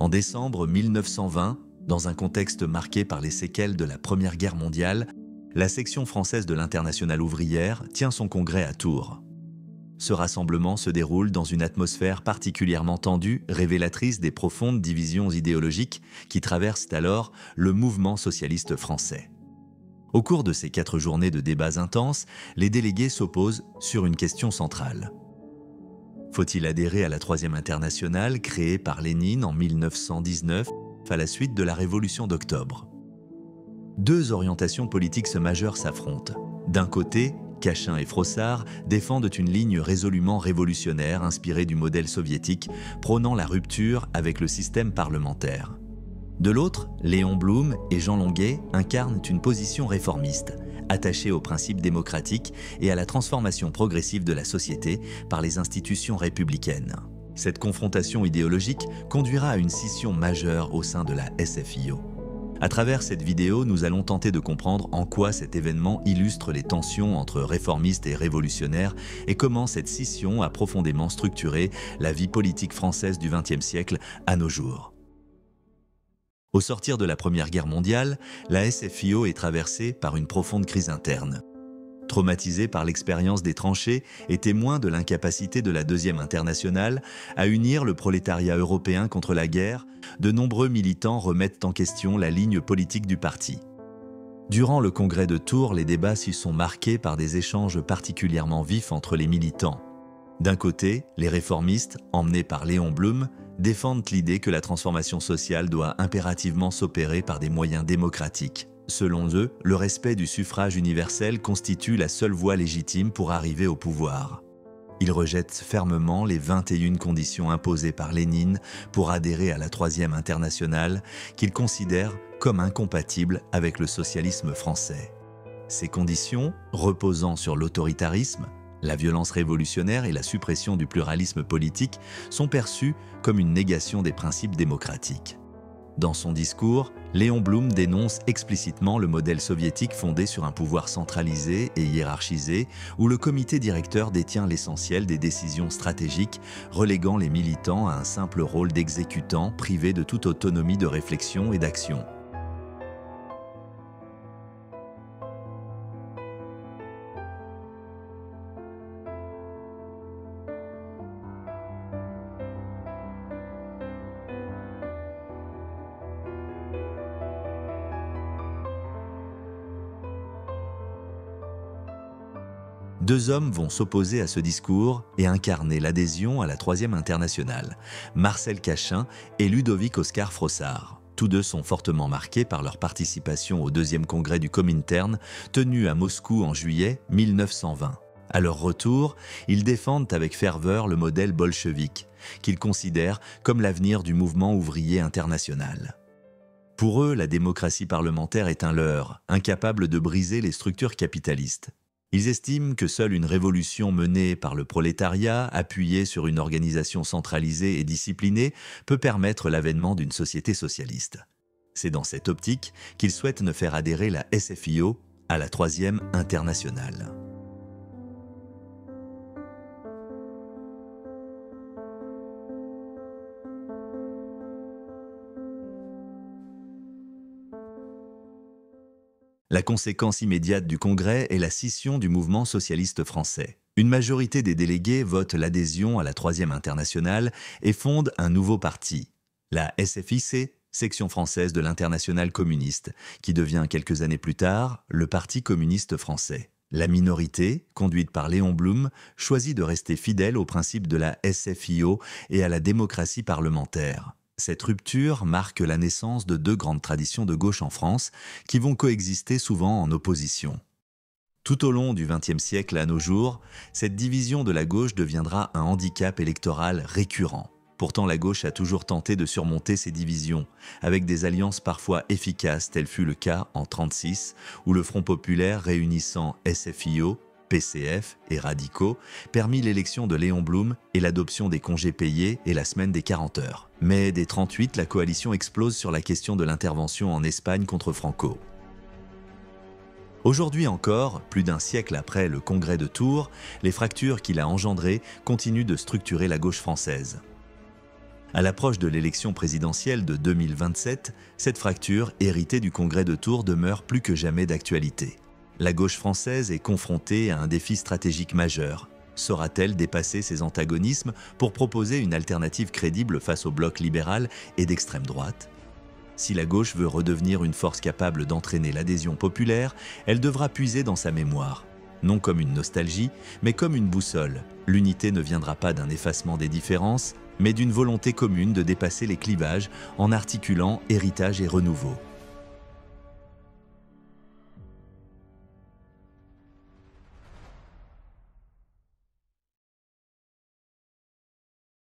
En décembre 1920, dans un contexte marqué par les séquelles de la Première Guerre mondiale, la section française de l'Internationale ouvrière tient son congrès à Tours. Ce rassemblement se déroule dans une atmosphère particulièrement tendue, révélatrice des profondes divisions idéologiques qui traversent alors le mouvement socialiste français. Au cours de ces 4 journées de débats intenses, les délégués s'opposent sur une question centrale. Faut-il adhérer à la Troisième Internationale créée par Lénine en 1919 à la suite de la Révolution d'octobre? 2 orientations politiques majeures s'affrontent. D'un côté, Cachin et Frossard défendent une ligne résolument révolutionnaire inspirée du modèle soviétique, prônant la rupture avec le système parlementaire. De l'autre, Léon Blum et Jean Longuet incarnent une position réformiste, attachée aux principes démocratiques et à la transformation progressive de la société par les institutions républicaines. Cette confrontation idéologique conduira à une scission majeure au sein de la SFIO. À travers cette vidéo, nous allons tenter de comprendre en quoi cet événement illustre les tensions entre réformistes et révolutionnaires et comment cette scission a profondément structuré la vie politique française du XXe siècle à nos jours. Au sortir de la Première Guerre mondiale, la SFIO est traversée par une profonde crise interne. Traumatisée par l'expérience des tranchées et témoin de l'incapacité de la Deuxième Internationale à unir le prolétariat européen contre la guerre, de nombreux militants remettent en question la ligne politique du parti. Durant le congrès de Tours, les débats s'y sont marqués par des échanges particulièrement vifs entre les militants. D'un côté, les réformistes, emmenés par Léon Blum, défendent l'idée que la transformation sociale doit impérativement s'opérer par des moyens démocratiques. Selon eux, le respect du suffrage universel constitue la seule voie légitime pour arriver au pouvoir. Ils rejettent fermement les 21 conditions imposées par Lénine pour adhérer à la Troisième Internationale, qu'ils considèrent comme incompatibles avec le socialisme français. Ces conditions, reposant sur l'autoritarisme, la violence révolutionnaire et la suppression du pluralisme politique, sont perçues comme une négation des principes démocratiques. Dans son discours, Léon Blum dénonce explicitement le modèle soviétique fondé sur un pouvoir centralisé et hiérarchisé, où le comité directeur détient l'essentiel des décisions stratégiques, reléguant les militants à un simple rôle d'exécutants privés de toute autonomie de réflexion et d'action. Deux hommes vont s'opposer à ce discours et incarner l'adhésion à la Troisième Internationale, Marcel Cachin et Ludovic Oscar Frossard. Tous deux sont fortement marqués par leur participation au deuxième congrès du Comintern, tenu à Moscou en juillet 1920. À leur retour, ils défendent avec ferveur le modèle bolchevique, qu'ils considèrent comme l'avenir du mouvement ouvrier international. Pour eux, la démocratie parlementaire est un leurre, incapable de briser les structures capitalistes. Ils estiment que seule une révolution menée par le prolétariat, appuyée sur une organisation centralisée et disciplinée, peut permettre l'avènement d'une société socialiste. C'est dans cette optique qu'ils souhaitent ne faire adhérer la SFIO à la Troisième Internationale. La conséquence immédiate du Congrès est la scission du mouvement socialiste français. Une majorité des délégués vote l'adhésion à la Troisième Internationale et fonde un nouveau parti, la SFIC, section française de l'Internationale communiste, qui devient quelques années plus tard le Parti communiste français. La minorité, conduite par Léon Blum, choisit de rester fidèle aux principes de la SFIO et à la démocratie parlementaire. Cette rupture marque la naissance de 2 grandes traditions de gauche en France qui vont coexister souvent en opposition. Tout au long du XXe siècle à nos jours, cette division de la gauche deviendra un handicap électoral récurrent. Pourtant, la gauche a toujours tenté de surmonter ces divisions, avec des alliances parfois efficaces, tel fut le cas en 1936, où le Front populaire réunissant SFIO, PCF et radicaux permit l'élection de Léon Blum et l'adoption des congés payés et la semaine des 40 heures. Mais dès 1938, la coalition explose sur la question de l'intervention en Espagne contre Franco. Aujourd'hui encore, plus d'un siècle après le congrès de Tours, les fractures qu'il a engendrées continuent de structurer la gauche française. À l'approche de l'élection présidentielle de 2027, cette fracture, héritée du Congrès de Tours, demeure plus que jamais d'actualité. La gauche française est confrontée à un défi stratégique majeur. Saura-t-elle dépasser ses antagonismes pour proposer une alternative crédible face au bloc libéral et d'extrême droite? Si la gauche veut redevenir une force capable d'entraîner l'adhésion populaire, elle devra puiser dans sa mémoire. Non comme une nostalgie, mais comme une boussole. L'unité ne viendra pas d'un effacement des différences, mais d'une volonté commune de dépasser les clivages en articulant héritage et renouveau.